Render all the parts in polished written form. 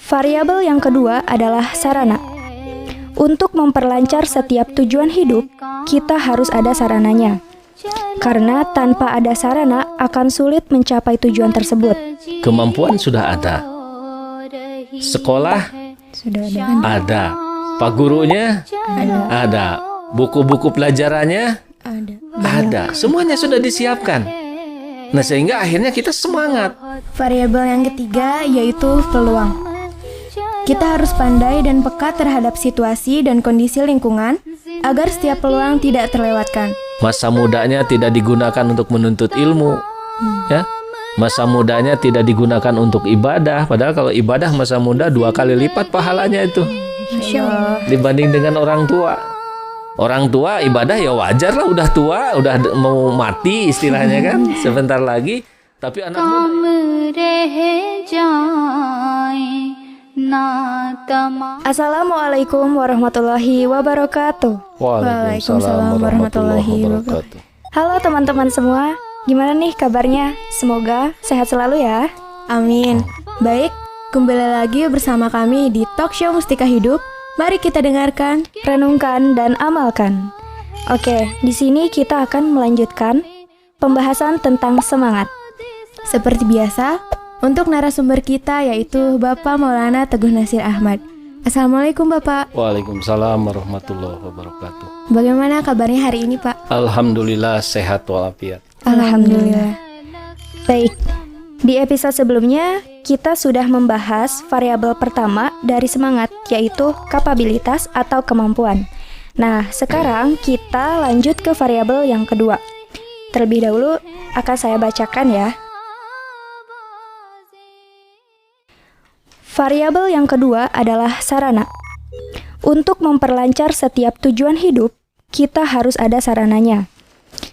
Variabel yang kedua adalah sarana. Untuk memperlancar setiap tujuan hidup, kita harus ada sarananya. Karena tanpa ada sarana akan sulit mencapai tujuan tersebut. Kemampuan sudah ada. Sekolah Sudah ada. Pak gurunya ada. Buku-buku pelajarannya ada. Semuanya sudah disiapkan. Nah, sehingga akhirnya kita semangat. Variabel yang ketiga yaitu peluang. Kita harus pandai dan peka terhadap situasi dan kondisi lingkungan agar setiap peluang tidak terlewatkan. Masa mudanya tidak digunakan untuk menuntut ilmu, ya. Masa mudanya tidak digunakan untuk ibadah. Padahal kalau ibadah masa muda 2 kali lipat pahalanya itu dibanding dengan orang tua. Orang tua ibadah ya wajar lah, udah tua, udah mau mati istilahnya kan, sebentar lagi. Tapi anak muda Assalamualaikum warahmatullahi wabarakatuh. Waalaikumsalam warahmatullahi wabarakatuh. Halo teman-teman semua, gimana nih kabarnya? Semoga sehat selalu ya. Amin. Baik, kembali lagi bersama kami di Talk Show Mustika Hidup. Mari kita dengarkan, Renungkan dan amalkan. Oke, di sini kita akan melanjutkan pembahasan tentang semangat. seperti biasa, untuk narasumber kita yaitu Bapak Maulana Teguh Nasir Ahmad. Assalamualaikum Bapak. Waalaikumsalam warahmatullahi wabarakatuh. Bagaimana kabarnya hari ini Pak? Alhamdulillah sehat walafiat. Alhamdulillah. Baik, di episode sebelumnya kita sudah membahas variabel pertama dari semangat, yaitu kapabilitas atau kemampuan. Nah, sekarang kita lanjut ke variabel yang kedua. Terlebih dahulu akan saya bacakan ya. Variabel yang kedua adalah sarana. Untuk memperlancar setiap tujuan hidup, kita harus ada sarananya.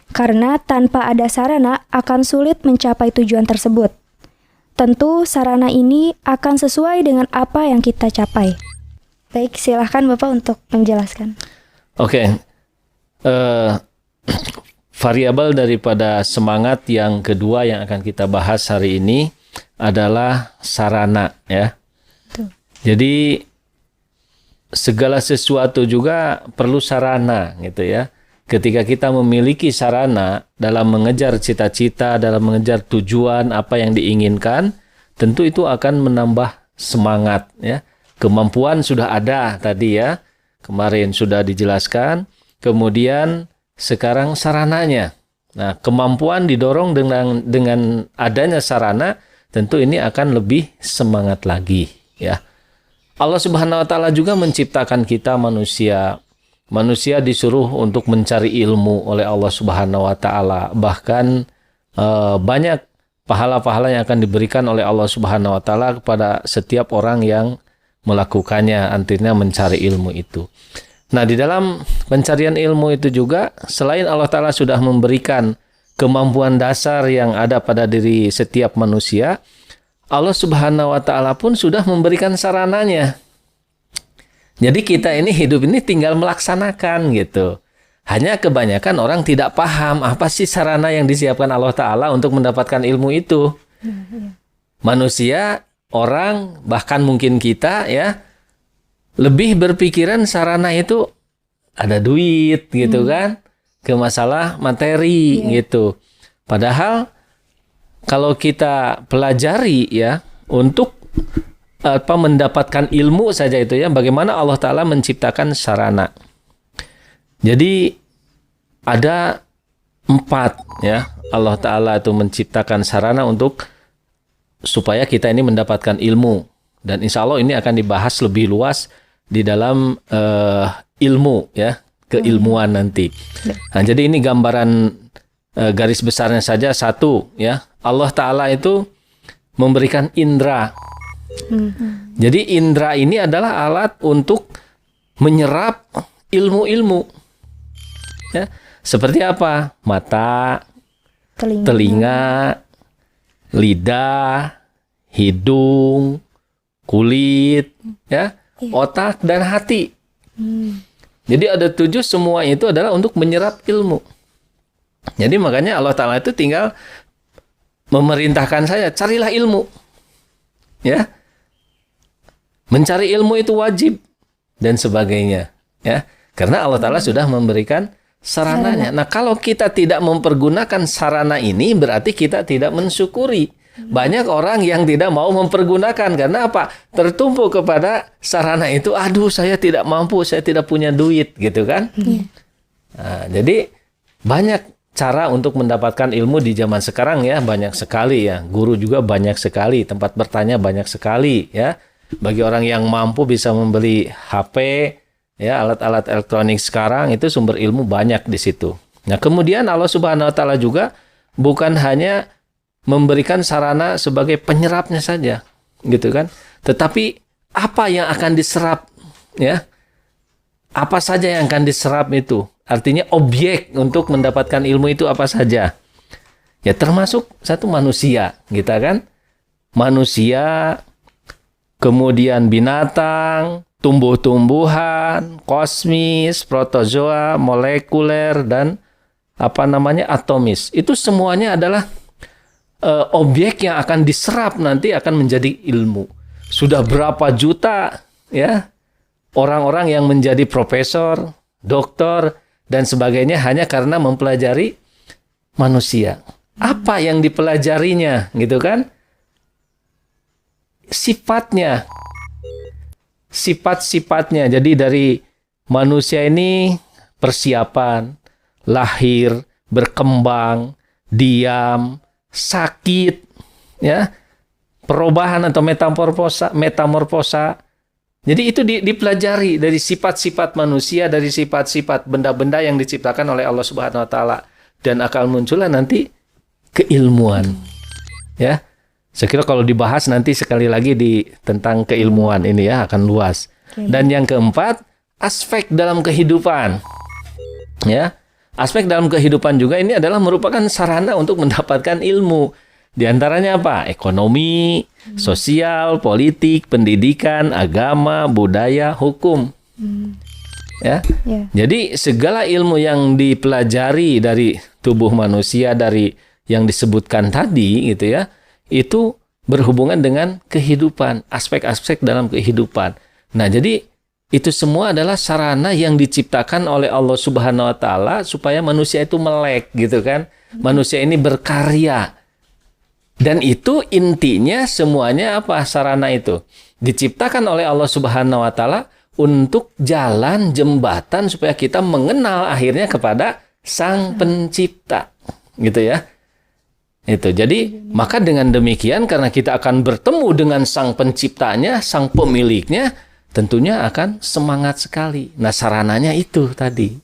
Karena tanpa ada sarana akan sulit mencapai tujuan tersebut. Tentu sarana ini akan sesuai dengan apa yang kita capai. Baik, silahkan Bapak untuk menjelaskan. Oke. Variabel daripada semangat yang kedua yang akan kita bahas hari ini adalah sarana, ya. Jadi segala sesuatu juga perlu sarana gitu ya. Ketika kita memiliki sarana dalam mengejar cita-cita, dalam mengejar tujuan apa yang diinginkan, tentu itu akan menambah semangat ya. Kemampuan sudah ada tadi ya. Kemarin sudah dijelaskan. Kemudian sekarang sarananya. Nah, kemampuan didorong dengan adanya sarana, tentu ini akan lebih semangat lagi ya. Allah Subhanahu wa taala juga menciptakan kita manusia. Manusia disuruh untuk mencari ilmu oleh Allah Subhanahu wa taala. Bahkan banyak pahala-pahala yang akan diberikan oleh Allah Subhanahu wa taala kepada setiap orang yang melakukannya, artinya mencari ilmu itu. Nah, di dalam pencarian ilmu itu juga selain Allah taala sudah memberikan kemampuan dasar yang ada pada diri setiap manusia, Allah Subhanahu wa taala pun sudah memberikan sarananya. Jadi kita ini hidup ini tinggal melaksanakan gitu. Hanya kebanyakan orang tidak paham apa sih sarana yang disiapkan Allah taala untuk mendapatkan ilmu itu. Manusia, orang, bahkan mungkin kita ya, lebih berpikiran sarana itu ada duit gitu kan, ke masalah materi gitu. Padahal kalau kita pelajari ya untuk mendapatkan ilmu saja itu ya, bagaimana Allah Ta'ala menciptakan sarana. Jadi ada 4 ya, Allah Ta'ala itu menciptakan sarana untuk supaya kita ini mendapatkan ilmu. Dan insya Allah ini akan dibahas lebih luas di dalam ilmu ya, keilmuan nanti. Nah, jadi ini gambaran garis besarnya saja satu ya. Allah Ta'ala itu memberikan indera. Jadi indera ini adalah alat untuk menyerap ilmu-ilmu. Ya, seperti apa? Mata, telinga, lidah, hidung, kulit, ya, otak dan hati. Jadi ada 7, semua itu adalah untuk menyerap ilmu. Jadi makanya Allah Ta'ala itu tinggal memerintahkan saya, carilah ilmu. Ya. Mencari ilmu itu wajib dan sebagainya, ya. Karena Allah Ta'ala sudah memberikan sarananya. Nah, kalau kita tidak mempergunakan sarana ini, berarti kita tidak mensyukuri. Banyak orang yang tidak mau mempergunakan. Karena apa? Tertumpu kepada sarana itu, aduh saya tidak mampu, saya tidak punya duit, gitu kan? Nah, jadi banyak cara untuk mendapatkan ilmu di zaman sekarang ya, banyak sekali ya. Guru juga banyak sekali, tempat bertanya banyak sekali ya. Bagi orang yang mampu bisa membeli HP, ya, alat-alat elektronik sekarang itu sumber ilmu banyak di situ. Nah, kemudian Allah Subhanahu wa taala juga bukan hanya memberikan sarana sebagai penyerapnya saja, gitu kan? Tetapi apa yang akan diserap, ya? Apa saja yang akan diserap itu? Artinya objek untuk mendapatkan ilmu itu apa saja? Ya, termasuk satu manusia, gitu kan? Manusia, kemudian binatang, tumbuh-tumbuhan, kosmis, protozoa, molekuler, dan atomis. Itu semuanya adalah objek yang akan diserap nanti akan menjadi ilmu. Sudah berapa juta ya orang-orang yang menjadi profesor, doktor, dan sebagainya hanya karena mempelajari manusia. Apa yang dipelajarinya, gitu kan? Sifat-sifatnya. Jadi dari manusia ini persiapan, lahir, berkembang, diam, sakit, ya, perubahan atau metamorfosa. Jadi itu dipelajari dari sifat-sifat manusia, dari sifat-sifat benda-benda yang diciptakan oleh Allah Subhanahu wa taala, dan akan muncullah nanti keilmuan. Ya. Saya kira kalau dibahas nanti sekali lagi tentang keilmuan ini ya akan luas. Dan yang keempat, aspek dalam kehidupan. Ya. Aspek dalam kehidupan juga ini adalah merupakan sarana untuk mendapatkan ilmu. Di antaranya apa? Ekonomi, sosial, politik, pendidikan, agama, budaya, hukum. Ya. Jadi segala ilmu yang dipelajari dari tubuh manusia, dari yang disebutkan tadi gitu ya, itu berhubungan dengan kehidupan, aspek-aspek dalam kehidupan. Nah, jadi itu semua adalah sarana yang diciptakan oleh Allah Subhanahu wa taala supaya manusia itu melek gitu kan. Manusia ini berkarya. Dan itu intinya semuanya apa? Sarana itu diciptakan oleh Allah Subhanahu wa taala untuk jalan jembatan supaya kita mengenal akhirnya kepada Sang Pencipta. Gitu ya. Itu. Jadi, maka dengan demikian karena kita akan bertemu dengan Sang Penciptanya, Sang Pemiliknya, tentunya akan semangat sekali. Nah, sarananya itu tadi.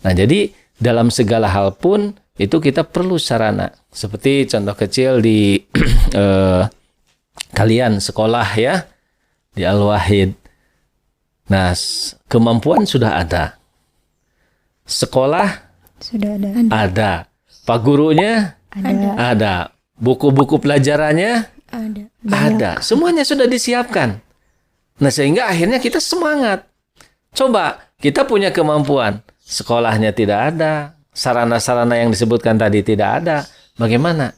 Nah, jadi dalam segala hal pun itu kita perlu sarana. Seperti contoh kecil di kalian sekolah ya, di Al-Wahid. Nah, kemampuan sudah ada. Sekolah sudah ada. Pak gurunya ada. Buku-buku pelajarannya ada. Semuanya sudah disiapkan. Nah, sehingga akhirnya kita semangat. Coba, kita punya kemampuan. Sekolahnya tidak ada. Sarana-sarana yang disebutkan tadi tidak ada. Bagaimana?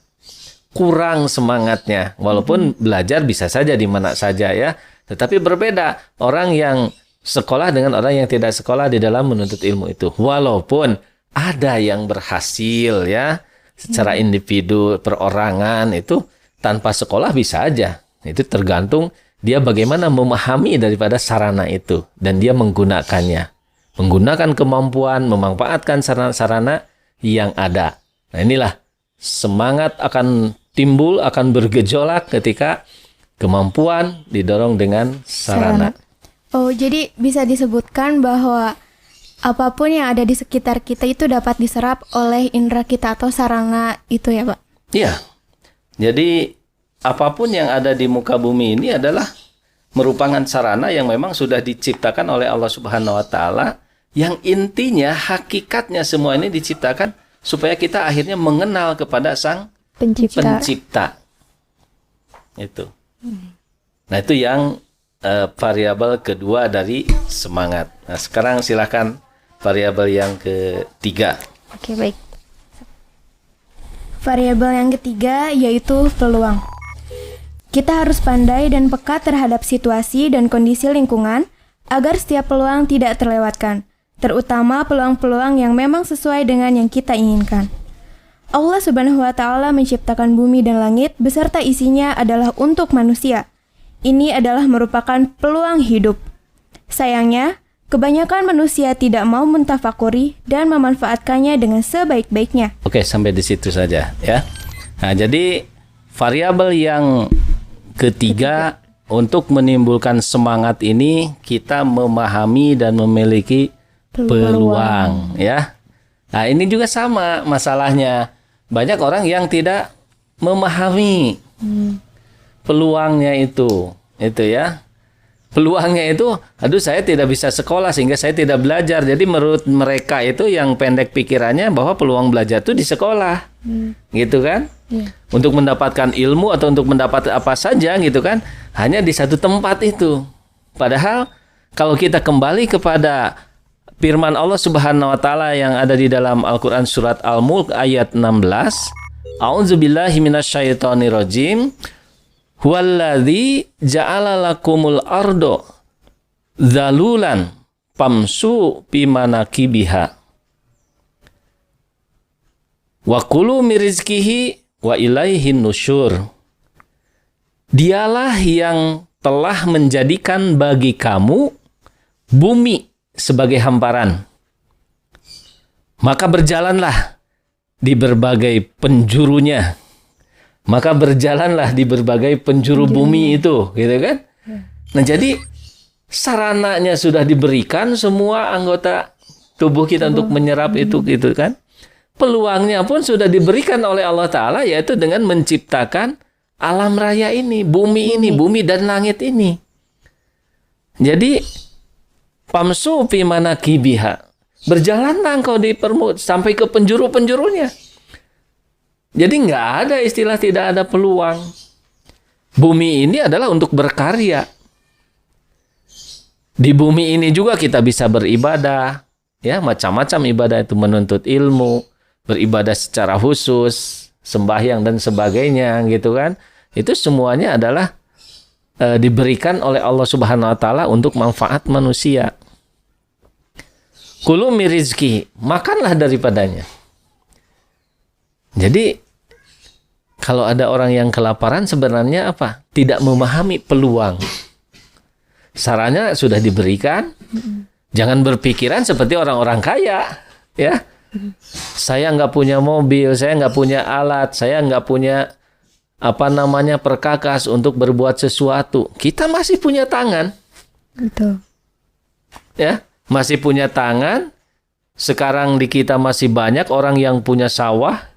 Kurang semangatnya. Walaupun belajar bisa saja di mana saja ya. Tetapi berbeda. Orang yang sekolah dengan orang yang tidak sekolah di dalam menuntut ilmu itu. Walaupun ada yang berhasil ya. Secara individu, perorangan itu tanpa sekolah bisa aja. Itu tergantung dia bagaimana memahami daripada sarana itu. Dan dia menggunakannya. Menggunakan kemampuan, memanfaatkan sarana-sarana yang ada. Nah, inilah semangat akan timbul, akan bergejolak ketika kemampuan didorong dengan sarana. Oh, jadi bisa disebutkan bahwa apapun yang ada di sekitar kita itu dapat diserap oleh indera kita atau sarana itu ya, Pak? Iya. Jadi apapun yang ada di muka bumi ini adalah merupakan sarana yang memang sudah diciptakan oleh Allah Subhanahu wa taala, yang intinya hakikatnya semua ini diciptakan supaya kita akhirnya mengenal kepada Sang Pencipta. Itu. Nah, itu yang variabel kedua dari semangat. Nah, sekarang silakan variabel yang ketiga. Oke, baik. Variabel yang ketiga yaitu peluang. Kita harus pandai dan peka terhadap situasi dan kondisi lingkungan agar setiap peluang tidak terlewatkan, terutama peluang-peluang yang memang sesuai dengan yang kita inginkan. Allah Subhanahu wa Ta'ala menciptakan bumi dan langit beserta isinya adalah untuk manusia. Ini adalah merupakan peluang hidup. Sayangnya, kebanyakan manusia tidak mau mentafakuri dan memanfaatkannya dengan sebaik-baiknya. Oke, sampai di situ saja ya. Nah, jadi variabel yang ketiga untuk menimbulkan semangat ini kita memahami dan memiliki peluang ya. Nah, ini juga sama masalahnya. Banyak orang yang tidak memahami peluangnya itu ya. Peluangnya itu, aduh saya tidak bisa sekolah sehingga saya tidak belajar. Jadi menurut mereka itu yang pendek pikirannya bahwa peluang belajar itu di sekolah. Gitu kan? Untuk mendapatkan ilmu atau untuk mendapat apa saja gitu kan, hanya di satu tempat itu. Padahal kalau kita kembali kepada firman Allah Subhanahu wa Ta'ala yang ada di dalam Al-Quran surat Al-Mulk ayat 16, A'udzubillahi minasyaitonirrajim. Huwallazi ja'ala lakumul ardo zalulan famsu bimanakibiha wa kulu mirizkihi wa ilaihin nusyur. Dialah yang telah menjadikan bagi kamu bumi sebagai hamparan. Maka berjalanlah di berbagai penjurunya. Maka berjalanlah di berbagai penjuru bumi itu, gitu kan? Nah, jadi sarananya sudah diberikan semua anggota tubuh kita untuk menyerap itu, gitu kan? Peluangnya pun sudah diberikan oleh Allah Ta'ala, yaitu dengan menciptakan alam raya ini, bumi dan langit ini. Jadi, famsu fi manakibiha. Berjalanlah engkau di sampai ke penjuru-penjurunya. Jadi nggak ada istilah tidak ada peluang. Bumi ini adalah untuk berkarya. Di bumi ini juga kita bisa beribadah. Ya, macam-macam ibadah itu menuntut ilmu, beribadah secara khusus, sembahyang dan sebagainya gitu kan. Itu semuanya adalah diberikan oleh Allah Subhanahu wa Ta'ala untuk manfaat manusia. Kulu mirizki, makanlah daripadanya. Jadi kalau ada orang yang kelaparan sebenarnya apa? Tidak memahami peluang. Sarannya sudah diberikan. Jangan berpikiran seperti orang-orang kaya, ya. Saya nggak punya mobil, saya nggak punya alat, saya nggak punya perkakas untuk berbuat sesuatu. Kita masih punya tangan. Betul. Ya, masih punya tangan. Sekarang di kita masih banyak orang yang punya sawah.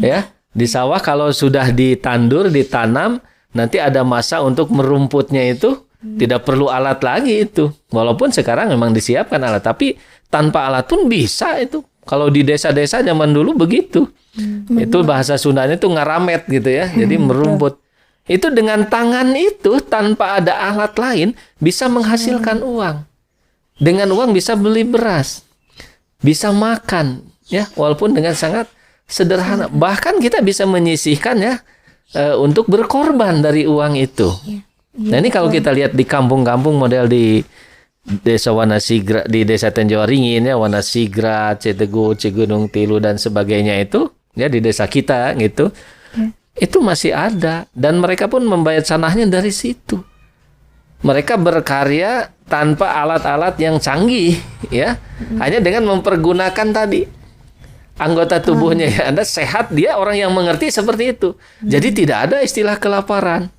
Ya, di sawah kalau sudah ditandur, ditanam, nanti ada masa untuk merumputnya itu tidak perlu alat lagi itu. Walaupun sekarang memang disiapkan alat, tapi tanpa alat pun bisa itu. Kalau di desa-desa zaman dulu begitu. Itu bahasa Sundanya itu ngaramet gitu ya. Jadi merumput. Itu dengan tangan itu tanpa ada alat lain bisa menghasilkan uang. Dengan uang bisa beli beras, bisa makan, ya, walaupun dengan sangat sederhana. Bahkan kita bisa menyisihkan ya untuk berkorban dari uang itu. Nah, ini kalau kita lihat di kampung-kampung model di Desa Wanasigra, di Desa Tenjowaringin ya, Wanasigra, Cetego, Cigunung Tilu dan sebagainya itu, ya di desa kita gitu. Itu masih ada dan mereka pun membayar tanahnya dari situ. Mereka berkarya tanpa alat-alat yang canggih ya. Hanya dengan mempergunakan tadi anggota tubuhnya ya. Anda sehat, dia orang yang mengerti seperti itu. Jadi tidak ada istilah kelaparan.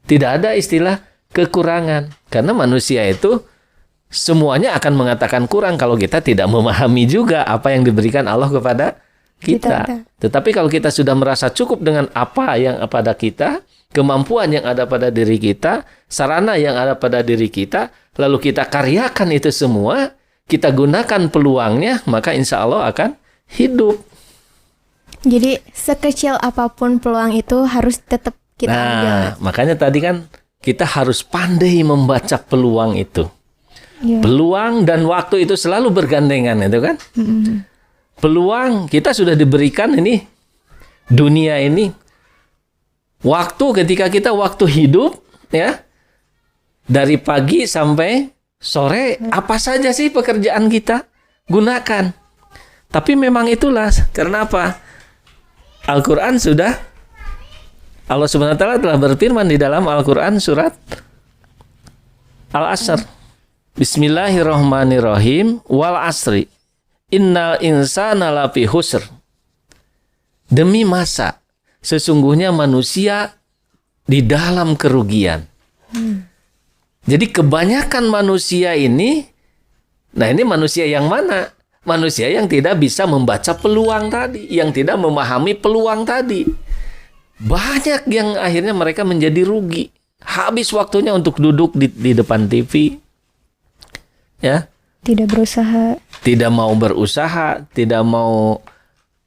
Tidak ada istilah kekurangan. Karena manusia itu semuanya akan mengatakan kurang kalau kita tidak memahami juga apa yang diberikan Allah kepada kita. Tetapi kalau kita sudah merasa cukup dengan apa yang pada kita, kemampuan yang ada pada diri kita, sarana yang ada pada diri kita, lalu kita karyakan itu semua, kita gunakan peluangnya, maka insya Allah akan hidup. Jadi sekecil apapun peluang itu harus tetap kita ambil. Makanya tadi kan kita harus pandai membaca peluang itu. Peluang dan waktu itu selalu bergandengan, itu kan? Peluang kita sudah diberikan ini, dunia ini Waktu ketika kita waktu hidup, ya, dari pagi sampai sore, apa saja sih pekerjaan kita? Gunakan. Tapi memang itulah, karena apa? Al-Quran sudah, Allah Subhanahu wa Ta'ala telah berfirman di dalam Al-Quran surat Al-Asr. Bismillahirrahmanirrahim. Wal asri. Innal insana lafi husr. Demi masa, sesungguhnya manusia di dalam kerugian. Jadi kebanyakan manusia ini, nah ini manusia yang mana? Manusia yang tidak bisa membaca peluang tadi, yang tidak memahami peluang tadi. Banyak yang akhirnya mereka menjadi rugi. Habis waktunya untuk duduk di depan TV. Ya. Tidak berusaha. Tidak mau berusaha, tidak mau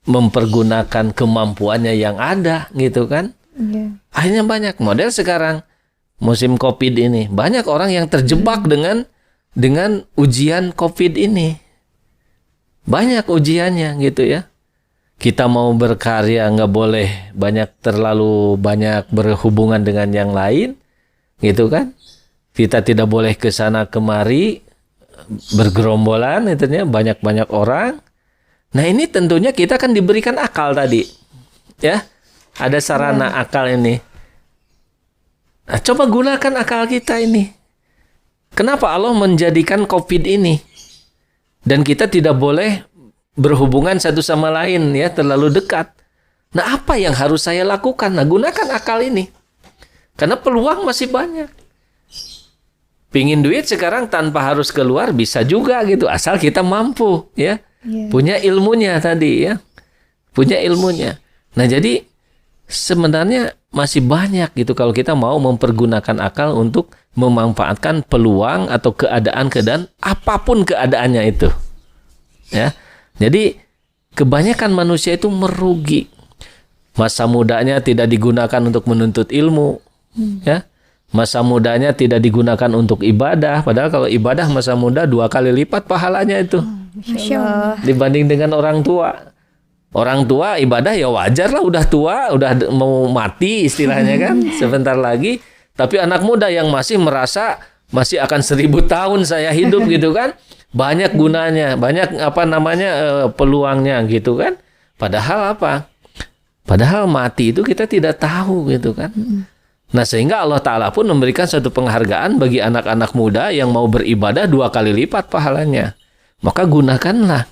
mempergunakan kemampuannya yang ada, gitu kan? Iya. Akhirnya banyak model sekarang musim COVID ini, banyak orang yang terjebak dengan ujian COVID ini. Banyak ujiannya, gitu ya. Kita mau berkarya nggak boleh terlalu banyak berhubungan dengan yang lain, gitu kan? Kita tidak boleh ke sana kemari bergerombolan, itunya banyak orang. Nah ini tentunya kita kan diberikan akal tadi, ya, ada sarana akal ini. Nah, coba gunakan akal kita ini. Kenapa Allah menjadikan COVID ini? Dan kita tidak boleh berhubungan satu sama lain, ya, terlalu dekat. Nah apa yang harus saya lakukan? Nah gunakan akal ini. Karena peluang masih banyak. Pingin duit sekarang tanpa harus keluar bisa juga gitu, asal kita mampu, ya. Punya ilmunya tadi, ya. Punya ilmunya. Nah, jadi sebenarnya masih banyak gitu kalau kita mau mempergunakan akal untuk memanfaatkan peluang atau keadaan apapun keadaannya itu. Ya. Jadi kebanyakan manusia itu merugi. Masa mudanya tidak digunakan untuk menuntut ilmu, ya. Masa mudanya tidak digunakan untuk ibadah, padahal kalau ibadah masa muda 2 kali lipat pahalanya itu. Masya Allah. Dibanding dengan orang tua. Orang tua ibadah ya wajar lah, udah tua, udah mau mati istilahnya kan, sebentar lagi. Tapi anak muda yang masih merasa masih akan 1000 tahun saya hidup gitu kan, banyak gunanya, banyak peluangnya gitu kan. Padahal apa? Padahal mati itu kita tidak tahu gitu kan. Nah sehingga Allah Ta'ala pun memberikan satu penghargaan bagi anak-anak muda yang mau beribadah 2 kali lipat pahalanya. Maka gunakanlah.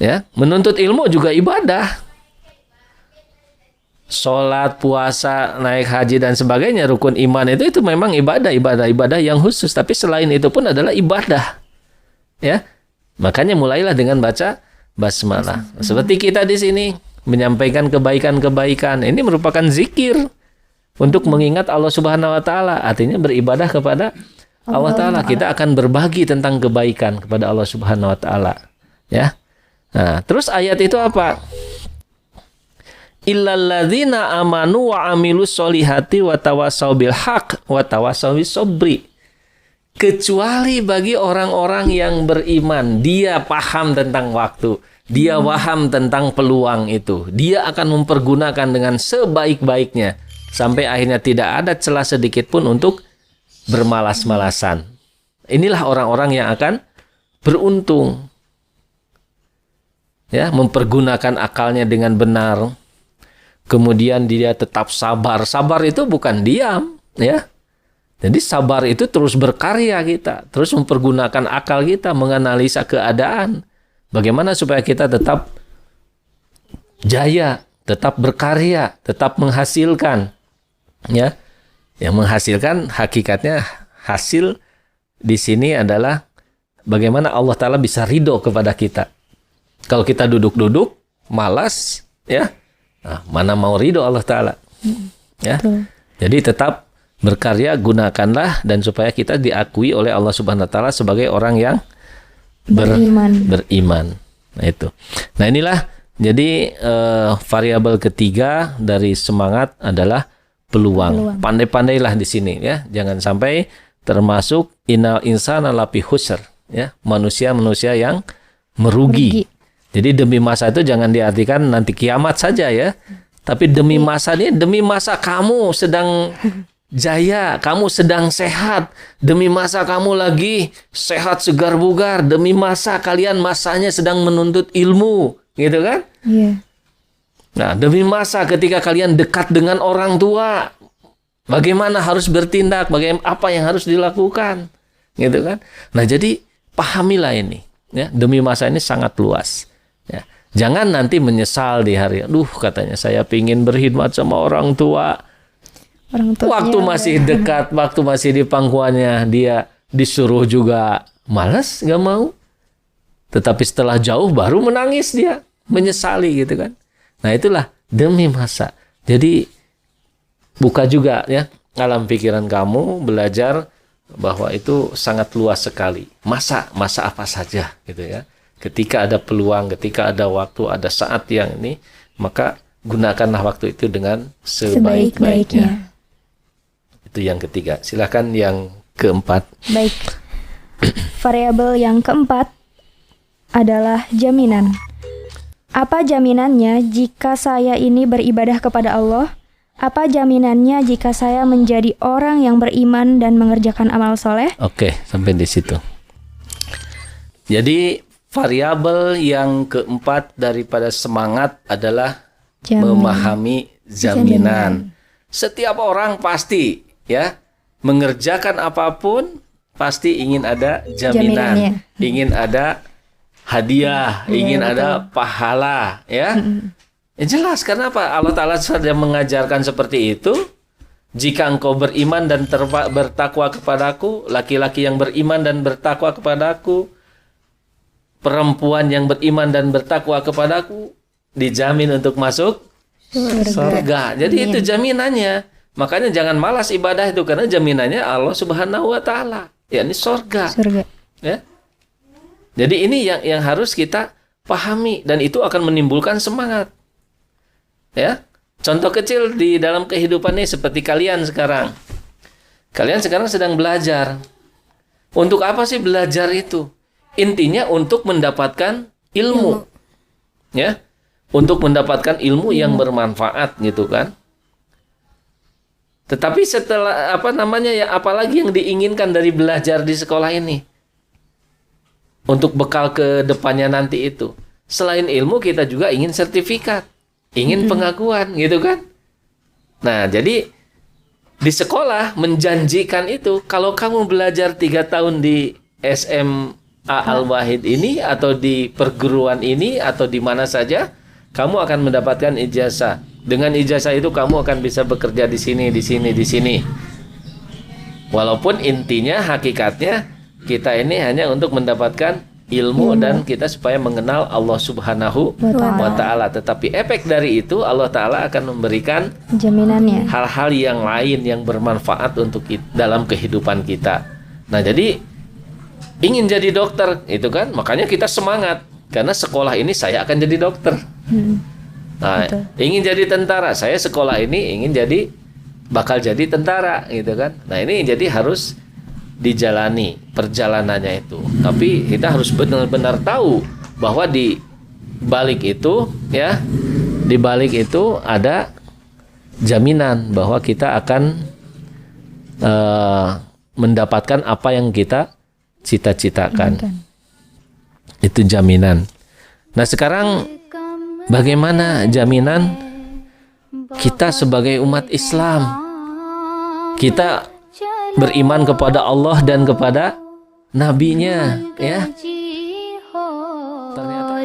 Ya, menuntut ilmu juga ibadah. Sholat, puasa, naik haji dan sebagainya, rukun iman itu memang ibadah yang khusus. Tapi selain itu pun adalah ibadah. Ya, makanya mulailah dengan baca basmalah. Seperti kita di sini menyampaikan kebaikan-kebaikan. Ini merupakan zikir untuk mengingat Allah Subhanahu wa Ta'ala. Artinya beribadah kepada Allah Ta'ala. Kita akan berbagi tentang kebaikan kepada Allah Subhanahu wa Ta'ala. Ya. Nah, terus ayat itu apa? Illalladzina amanu wa amilus solihati wa tawassaw bil haq wa tawassaw bis sabri. Kecuali bagi orang-orang yang beriman, dia paham tentang waktu, dia paham tentang peluang itu. Dia akan mempergunakan dengan sebaik-baiknya sampai akhirnya tidak ada celah sedikit pun untuk bermalas-malasan. Inilah orang-orang yang akan beruntung. Ya, mempergunakan akalnya dengan benar. Kemudian dia tetap sabar. Sabar itu bukan diam, ya. Jadi sabar itu terus berkarya kita, terus mempergunakan akal kita menganalisa keadaan. Bagaimana supaya kita tetap jaya, tetap berkarya, tetap menghasilkan. Ya. Yang menghasilkan hakikatnya hasil di sini adalah bagaimana Allah Ta'ala bisa ridho kepada kita. Kalau kita duduk-duduk, malas, ya, nah, mana mau ridho Allah Ta'ala. Ya. Jadi tetap berkarya, gunakanlah, dan supaya kita diakui oleh Allah Subhanahu Wa Ta'ala sebagai orang yang beriman. Nah itu. Nah inilah, jadi variabel ketiga dari semangat adalah peluang. Pandai-pandailah di sini, ya. Jangan sampai termasuk innal insana lafi husr, ya. Manusia-manusia yang merugi. Jadi demi masa itu jangan diartikan nanti kiamat saja, ya. Tapi demi masa ini, demi masa kamu sedang jaya, kamu sedang sehat, demi masa kamu lagi sehat segar bugar, demi masa kalian masanya sedang menuntut ilmu, gitu kan? Iya. Nah, demi masa ketika kalian dekat dengan orang tua, bagaimana harus bertindak, bagaimana apa yang harus dilakukan, gitu kan? Nah, jadi pahamilah ini, ya, demi masa ini sangat luas. Ya. Jangan nanti menyesal di hari, aduh katanya saya pingin berkhidmat sama orang tua. Waktu masih dekat, waktu masih di pangkuannya, dia disuruh juga malas, nggak mau. Tetapi setelah jauh baru menangis dia, menyesali gitu kan. Nah itulah demi masa. Jadi buka juga ya alam pikiran kamu, belajar bahwa itu sangat luas sekali. Masa apa saja gitu ya. Ketika ada peluang, ketika ada waktu, ada saat yang ini, maka gunakanlah waktu itu dengan sebaik-baiknya. Itu yang ketiga. Silakan yang keempat. Baik. Variabel yang keempat adalah jaminan. Apa jaminannya jika saya ini beribadah kepada Allah? Apa jaminannya jika saya menjadi orang yang beriman dan mengerjakan amal soleh? Oke, sampai di situ. Jadi variabel yang keempat daripada semangat adalah memahami jaminan. Setiap orang pasti ya mengerjakan apapun pasti ingin ada jaminan, ingin ada hadiah, ingin ada pahala, ya. Jelas karena apa? Allah Ta'ala sudah mengajarkan seperti itu. Jika engkau beriman dan bertakwa kepadaku, laki-laki yang beriman dan bertakwa kepadaku, perempuan yang beriman dan bertakwa kepadaku, dijamin untuk masuk surga. Jadi itu jaminannya. Makanya jangan malas ibadah itu karena jaminannya Allah Subhanahu wa taala. Ya, ini surga. Ya. Jadi ini yang harus kita pahami dan itu akan menimbulkan semangat. Ya. Contoh kecil di dalam kehidupan ini seperti kalian sekarang. Kalian sekarang sedang belajar. Untuk apa sih belajar itu? Intinya untuk mendapatkan ilmu. Ya. Untuk mendapatkan ilmu yang bermanfaat gitu kan. Tetapi setelah apalagi yang diinginkan dari belajar di sekolah ini untuk bekal ke depannya nanti itu. Selain ilmu kita juga ingin sertifikat, ingin pengakuan gitu kan. Nah jadi di sekolah menjanjikan itu kalau kamu belajar 3 tahun di SMA Al-Wahid ini atau di perguruan ini atau di mana saja kamu akan mendapatkan ijazah. Dengan ijazah itu kamu akan bisa bekerja di sini, di sini, di sini. Walaupun intinya, hakikatnya kita ini hanya untuk mendapatkan ilmu dan kita supaya mengenal Allah Subhanahu wa Ta'ala. Tetapi efek dari itu Allah Ta'ala akan memberikan jaminannya, hal-hal yang lain yang bermanfaat untuk dalam kehidupan kita. Nah jadi ingin jadi dokter itu kan, makanya kita semangat karena sekolah ini saya akan jadi dokter. Nah, ingin jadi tentara, saya sekolah ini ingin bakal jadi tentara gitu kan. Nah ini jadi harus dijalani perjalanannya itu. Tapi kita harus benar-benar tahu bahwa di balik itu ya, di balik itu ada jaminan bahwa kita akan mendapatkan apa yang kita cita-citakan. Itu jaminan. Nah sekarang bagaimana jaminan kita sebagai umat Islam? Kita beriman kepada Allah dan kepada nabinya, ya. Ternyata